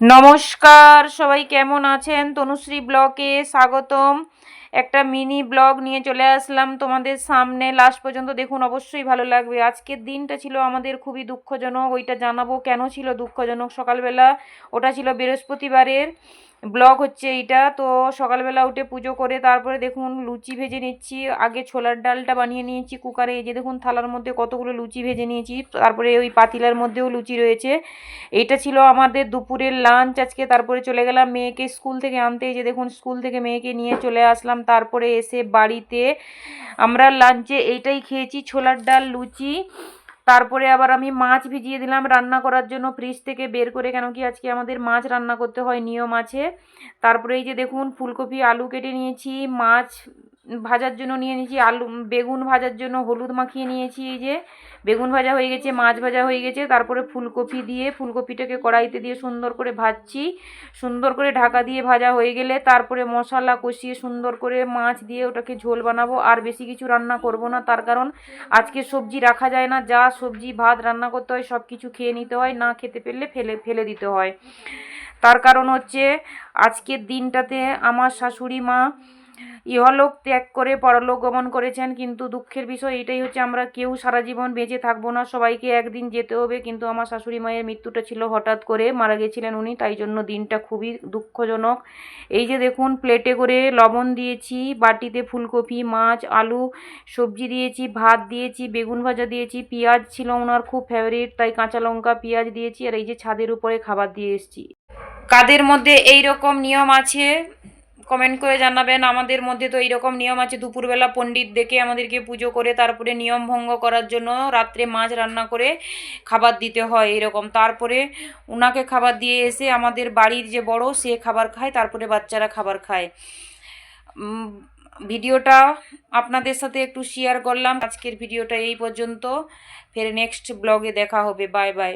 নমস্কার, সবাই কেমন আছেন? তনুশ্রী ব্লগে স্বাগতম। একটা মিনি ব্লগ নিয়ে চলে আসলাম তোমাদের সামনে। লাস্ট পর্যন্ত দেখুন, অবশ্যই ভালো লাগবে। আজকের দিনটা ছিল আমাদের খুবই দুঃখজনক, ওইটা জানাবো কেন ছিল দুঃখজনক। সকালবেলা ওটা ছিল বৃহস্পতিবারের ব্লগ হচ্ছে এইটা। তো সকালবেলা উঠে পুজো করে তারপরে দেখুন লুচি ভেজে নিচ্ছি। আগে ছোলার ডালটা বানিয়ে নিয়েছি কুকারে, এই যে দেখুন থালার মধ্যে কতগুলো লুচি ভেজে নিয়েছি। তারপরে ওই পাতিলার মধ্যেও লুচি রয়েছে। এইটা ছিল আমাদের দুপুরের লাঞ্চ আজকে। তারপরে চলে গেলাম মেয়েকে স্কুল থেকে আনতে, এই যে দেখুন স্কুল থেকে মেয়েকে নিয়ে চলে আসলাম। তারপরে এসে বাড়িতে আমরা লাঞ্চে এইটাই খেয়েছি, ছোলার ডাল লুচি। তারপরে আবার আমি মাছ ভিজিয়ে দিলাম রান্না করার জন্য ফ্রিজ থেকে বের করে, কেন কি আজকে আমাদের মাছ রান্না করতে হয়, নিয়ম আছে। তারপরে এই যে দেখুন ফুলকপি আলু কেটে নিয়েছি, মাছ ভাজার জন্য নিয়ে নিয়েছি, আলু বেগুন ভাজার জন্য হলুদ মাখিয়ে নিয়েছি। এই যে বেগুন ভাজা হয়ে গেছে, মাছ ভাজা হয়ে গেছে। তারপরে ফুলকপি দিয়ে ফুলকপিটাকে কড়াইতে দিয়ে সুন্দর করে ভাজছি। সুন্দর করে ঢাকা দিয়ে ভাজা হয়ে গেলে তারপরে মশলা কষিয়ে সুন্দর করে মাছ দিয়ে ওটাকে ঝোল বানাবো। আর বেশি কিছু রান্না করব না, তার কারণ আজকে সবজি রাখা যায় না। যা সবজি ভাত রান্না করতে হয় সব কিছু খেয়ে নিতে হয়, না খেতে পেলে ফেলে ফেলে দিতে হয়। তার কারণ হচ্ছে আজকের দিনটাতে আমার শাশুড়ি মা ইহলোক ত্যাগ করে পরলোক গমন করেছেন। কিন্তু দুঃখের বিষয় এটাই হচ্ছে, আমরা কেউ সারা জীবন বেঁচে থাকবো না, সবাইকে একদিন যেতে হবে। কিন্তু আমার শাশুড়ি মায়ের মৃত্যুটা ছিল হঠাৎ করে, মারা গেছিলেন উনি, তাই জন্য দিনটা খুবই দুঃখজনক। এই যে দেখুন প্লেটে করে লবণ দিয়েছি, বাটিতে ফুলকপি মাছ আলু সবজি দিয়েছি, ভাত দিয়েছি, বেগুন ভাজা দিয়েছি, পেঁয়াজ ছিল ওনার খুব ফেভারিট, তাই কাঁচা লঙ্কা পেঁয়াজ দিয়েছি। আর এই যে ছাদের উপরে খাবার দিয়ে এসেছি। কাদের মধ্যে এই রকম নিয়ম আছে কমেন্ট করে জানাবেন। আমাদের মধ্যে তো এইরকম নিয়ম আছে, দুপুরবেলা পণ্ডিত ডেকে আমাদেরকে পুজো করে তারপরে নিয়ম ভঙ্গ করার জন্য রাত্রে মাছ রান্না করে খাবার দিতে হয় এরকম। তারপরে উনাকে খাবার দিয়ে এসে আমাদের বাড়ির যে বড় সে খাবার খায়, তারপরে বাচ্চারা খাবার খায়। ভিডিওটা আপনাদের সাথে একটু শেয়ার করলাম। আজকের ভিডিওটা এই পর্যন্ত, ফের নেক্সট ব্লগে দেখা হবে। Bye bye.